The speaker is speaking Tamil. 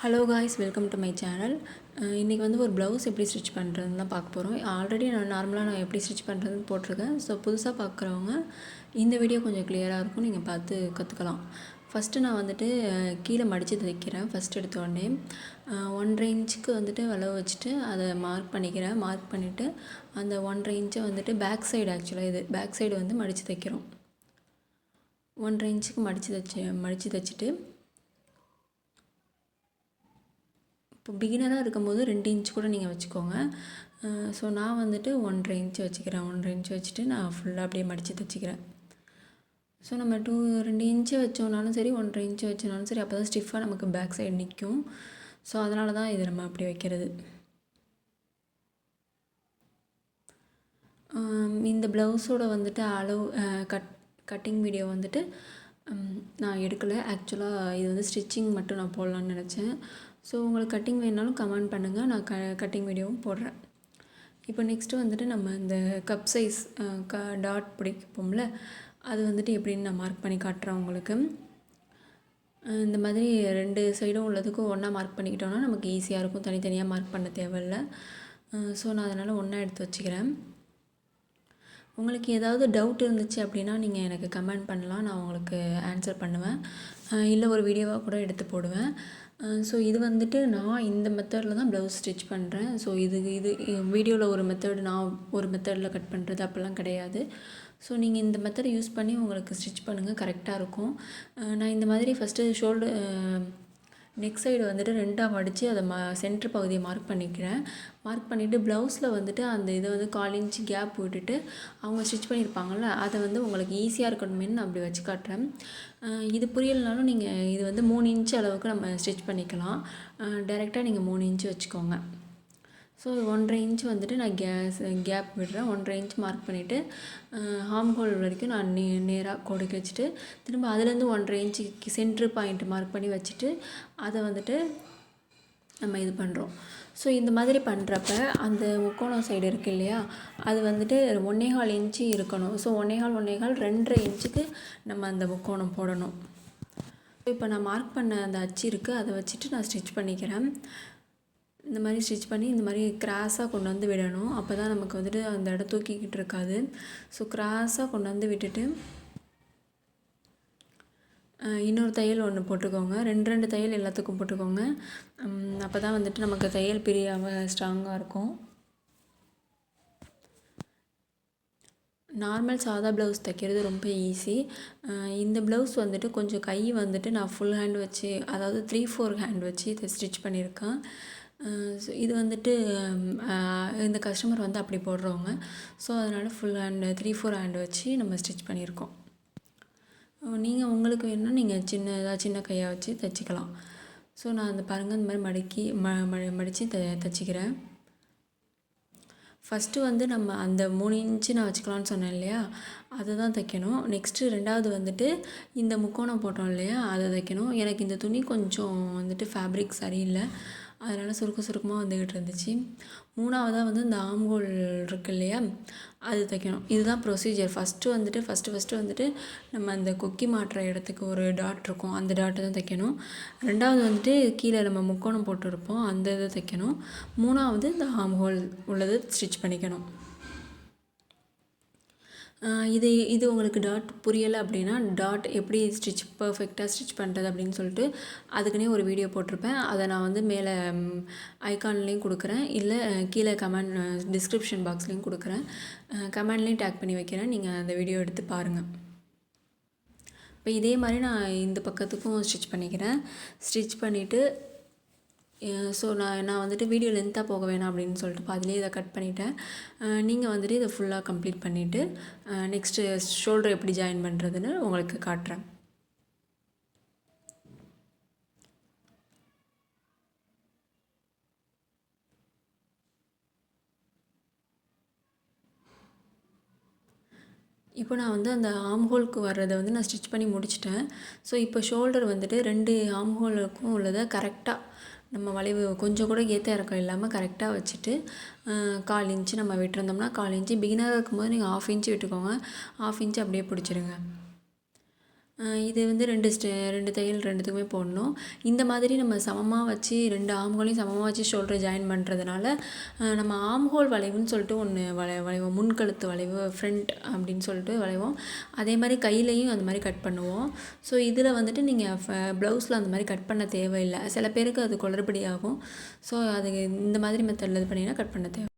Hello guys, welcome to my channel. இன்றைக்கி வந்து ஒரு ப்ளவுஸ் எப்படி ஸ்டிச் பண்ணுறதுன்னு தான் பார்க்க போகிறோம். ஆல்ரெடி நான் எப்படி ஸ்டிச் பண்ணுறதுன்னு போட்டிருக்கேன். ஸோ புதுசாக பார்க்குறவங்க இந்த வீடியோ கொஞ்சம் கிளியராக இருக்கும், நீங்கள் பார்த்து கற்றுக்கலாம். ஃபஸ்ட்டு நான் வந்துட்டு கீழே மடித்து தைக்கிறேன். ஃபஸ்ட் எடுத்தோடனே 1.5 இன்ச்சுக்கு வந்துட்டு அளவு வச்சுட்டு அதை மார்க் பண்ணிக்கிறேன். மார்க் பண்ணிவிட்டு அந்த 1.5 இன்ச்சை வந்துட்டு பேக் சைடு, ஆக்சுவலாக இது பேக் சைடு வந்து மடித்து தைக்கிறோம். 1.5 இன்ச்சுக்கு மடித்து தைச்சிட்டு இப்போ பிகினராக இருக்கும்போது 2 இன்ச் கூட நீங்கள் வச்சுக்கோங்க. ஸோ நான் வந்துட்டு 1.5 இன்ச் வச்சுக்கிறேன். 1.5 இன்ச் வச்சுட்டு நான் ஃபுல்லாக அப்படியே மடித்து தைச்சிக்கிறேன். ஸோ நம்ம 2 இன்ச்சு வச்சோன்னாலும் சரி, 1.5 இன்ச்சு வச்சோனாலும் சரி, அப்போ தான் ஸ்டிஃபாக நமக்கு பேக் சைடு நிற்கும். ஸோ அதனால தான் இது நம்ம அப்படி வைக்கிறது. இந்த ப்ளவுஸோட வந்துட்டு அளவு கட்டிங் வீடியோ வந்துட்டு நான் எடுக்கலை. ஆக்சுவலாக இது வந்து ஸ்டிச்சிங் மட்டும் நான் போடலான்னு நினச்சேன். ஸோ உங்களுக்கு கட்டிங் வேணுனாலும் கமெண்ட் பண்ணுங்கள், நான் கட்டிங் வீடியோவும் போடுறேன். இப்போ நெக்ஸ்ட்டு வந்துட்டு நம்ம இந்த கப் சைஸ் டாட் பிடிப்போம்ல, அது வந்துட்டு எப்படின்னு நான் மார்க் பண்ணி காட்டுறேன் உங்களுக்கு. இந்த மாதிரி 2 சைடும் உள்ளதுக்கும் ஒன்றா மார்க் பண்ணிக்கிட்டோன்னா நமக்கு ஈஸியாக இருக்கும், தனித்தனியாக மார்க் பண்ண தேவையில்லை. ஸோ நான் அதனால் ஒன்றா எடுத்து வச்சுக்கிறேன். உங்களுக்கு ஏதாவது டவுட் இருந்துச்சு அப்படின்னா நீங்கள் எனக்கு கமெண்ட் பண்ணலாம், நான் உங்களுக்கு ஆன்சர் பண்ணுவேன். இல்லை ஒரு வீடியோவாக கூட எடுத்து போடுவேன். ஸோ இது வந்துட்டு நான் இந்த மெத்தடில் தான் ப்ளவுஸ் ஸ்டிச் பண்ணுறேன். ஸோ இது வீடியோவில் ஒரு மெத்தடு, நான் ஒரு மெத்தடில் கட் பண்ணுறது அப்படிலாம் கிடையாது. ஸோ நீங்கள் இந்த மெத்தடை யூஸ் பண்ணி உங்களுக்கு ஸ்டிச் பண்ணுங்கள், கரெக்டாக இருக்கும். நான் இந்த மாதிரி ஃபஸ்ட்டு நெக் சைடு வந்துட்டு 2ஆக மடித்து அதை சென்ட்ரு பகுதியை மார்க் பண்ணிக்கிறேன். மார்க் பண்ணிவிட்டு ப்ளவுஸில் வந்துட்டு அந்த இதை வந்து 1/4 இன்ச்சு கேப் விட்டுட்டு அவங்க ஸ்டிச் பண்ணியிருப்பாங்கள்ல, அதை வந்து உங்களுக்கு ஈஸியாக இருக்கணுமேனு நான் அப்படி வச்சு காட்டுறேன். இது புரியலைனாலும் நீங்கள் இது வந்து 3 இன்ச்சு அளவுக்கு நம்ம ஸ்டிச் பண்ணிக்கலாம். டைரெக்டாக நீங்கள் 3 இன்ச்சு வச்சுக்கோங்க. ஸோ 1.5 இன்ச் வந்துட்டு நான் கேப் விடுறேன். 1.5 இன்ச் மார்க் பண்ணிவிட்டு ஹார்ம் ஹோல் வரைக்கும் நான் நேராக கோடு வச்சுட்டு திரும்ப அதுலேருந்து 1.5 இன்ச்சுக்கு சென்ட்ரு பாயிண்ட் மார்க் பண்ணி வச்சுட்டு அதை வந்துட்டு நம்ம இது பண்ணுறோம். ஸோ இந்த மாதிரி பண்ணுறப்ப அந்த முக்கோணம் சைடு இருக்குது இல்லையா, அது வந்துட்டு 1.25 இன்ச்சு இருக்கணும். ஸோ 1.25 2.5 இன்ச்சுக்கு நம்ம அந்த முக்கோணம் போடணும். இப்போ நான் மார்க் பண்ண அந்த அச்சு இருக்குது, அதை வச்சுட்டு நான் ஸ்டிச் பண்ணிக்கிறேன். இந்த மாதிரி ஸ்டிச் பண்ணி இந்த மாதிரி கிராஸாக கொண்டு வந்து விடணும். அப்போ தான் நமக்கு வந்துட்டு அந்த இடம் தூக்கிக்கிட்டு இருக்காது. ஸோ கிராஸாக கொண்டு வந்து விட்டுட்டு இன்னொரு தையல் ஒன்று போட்டுக்கோங்க. 2 தையல் எல்லாத்துக்கும் போட்டுக்கோங்க. அப்போ தான் வந்துட்டு நமக்கு தையல் பிரியாமல் ஸ்ட்ராங்காக இருக்கும். நார்மல் சாதா ப்ளவுஸ் தைக்கிறது ரொம்ப ஈஸி. இந்த ப்ளவுஸ் வந்துட்டு கொஞ்சம் கை வந்துட்டு நான் ஃபுல் ஹேண்ட் வச்சு, அதாவது 3/4 ஹேண்ட் வச்சு இதை ஸ்டிச் பண்ணியிருக்கேன். ஸோ இது வந்துட்டு இந்த கஸ்டமர் வந்து அப்படி போடுறவங்க. ஸோ அதனால் ஃபுல் ஹேண்டு 3/4 ஹேண்டு வச்சு நம்ம ஸ்டிச் பண்ணியிருக்கோம். நீங்கள் உங்களுக்கு வேணும்னா நீங்கள் சின்ன கையாக வச்சு தைச்சிக்கலாம். ஸோ நான் அந்த பாருங்கள் இந்த மாதிரி மடித்து தைச்சிக்கிறேன். ஃபஸ்ட்டு வந்து நம்ம அந்த 3 இன்ச்சு நான் வச்சுக்கலான்னு சொன்னேன் இல்லையா, அதை தான் தைக்கணும். நெக்ஸ்ட்டு 2வது வந்துட்டு இந்த முக்கோணம் போட்டோம் இல்லையா, அதை தைக்கணும். எனக்கு இந்த துணி கொஞ்சம் வந்துட்டு ஃபேப்ரிக் சரியில்லை, அதனால் சுருக்கமாக வந்துக்கிட்டு இருந்துச்சு. 3வதாக வந்து இந்த ஆம்ஹோல் இருக்குது இல்லையா, அது தைக்கணும். இதுதான் ப்ரொசீஜர். ஃபஸ்ட்டு வந்துட்டு நம்ம அந்த கொக்கி மாட்டுற இடத்துக்கு ஒரு டாட் இருக்கும், அந்த டாட்டை தான் தைக்கணும். 2வது வந்துட்டு கீழே நம்ம முக்கோணம் போட்டுருப்போம், அந்த இதை தைக்கணும். 3வது இந்த ஆம்ஹோல் உள்ளது ஸ்டிச் பண்ணிக்கணும். இது உங்களுக்கு டாட் புரியலை அப்படின்னா, டாட் எப்படி பர்ஃபெக்டாக ஸ்டிச் பண்ணுறது அப்படின்னு சொல்லிட்டு அதுக்குன்னே ஒரு வீடியோ போட்டிருப்பேன். அதை நான் வந்து மேலே ஐகான்லேயும் கொடுக்குறேன், இல்லை கீழே டிஸ்கிரிப்ஷன் பாக்ஸ்லேயும் கொடுக்குறேன், கமெண்ட்லேயும் டேக் பண்ணி வைக்கிறேன். நீங்கள் அந்த வீடியோ எடுத்து பாருங்கள். இப்போ இதே மாதிரி நான் இந்த பக்கத்துக்கும் ஸ்டிச் பண்ணிக்கிறேன். ஸ்டிச் பண்ணிவிட்டு ஸோ நான் வந்துட்டு வீடியோ லென்த்தாக போக வேணாம் அப்படின்னு சொல்லிட்டு பாதிலே இதை கட் பண்ணிவிட்டேன். நீங்கள் வந்துட்டு இதை ஃபுல்லாக கம்ப்ளீட் பண்ணிவிட்டு நெக்ஸ்ட்டு ஷோல்டர் எப்படி ஜாயின் பண்ணுறதுன்னு உங்களுக்கு காட்டுறேன். இப்போ நான் வந்து அந்த ஆம்ஹோலுக்கு வர்றதை வந்து நான் ஸ்டிச் பண்ணி முடிச்சிட்டேன். ஸோ இப்போ ஷோல்டர் வந்துட்டு 2 ஆம்ஹோலுக்கும் உள்ளதை கரெக்டாக நம்ம வளைவு கொஞ்சம் கூட ஏற்ற இறக்கம் இல்லாமல் கரெக்டாக வச்சுட்டு 1/4 இன்ச்சு நம்ம விட்டுருந்தோம்னா 1/4 இன்ச்சு, பிகினராக இருக்கும்போது நீங்கள் 1/2 இன்ச்சு விட்டுக்கோங்க, 1/2 இன்ச்சு அப்படியே பிடிச்சிருங்க. இது வந்து 2 தையல் 2த்துக்குமே போடணும். இந்த மாதிரி நம்ம சமமாக வச்சு 2 ஆம்ஹோலையும் சமமாக வச்சு ஷோல்டரை ஜாயின் பண்ணுறதுனால நம்ம ஆம்ஹோல் வளைவுன்னு சொல்லிட்டு ஒன்று வளைவோம். முன்கழுத்து வளைவு, ஃப்ரண்ட் அப்படின்னு சொல்லிட்டு வளைவோம். அதே மாதிரி கையிலையும் அந்த மாதிரி கட் பண்ணுவோம். ஸோ இதில் வந்துட்டு நீங்கள் ப்ளவுஸில் அந்த மாதிரி கட் பண்ண தேவையில்லை. சில பேருக்கு அது குளறுபடி ஆகும். ஸோ அது இந்த மாதிரி மெத்தடில் இது பண்ணிங்கன்னா கட் பண்ண தேவை.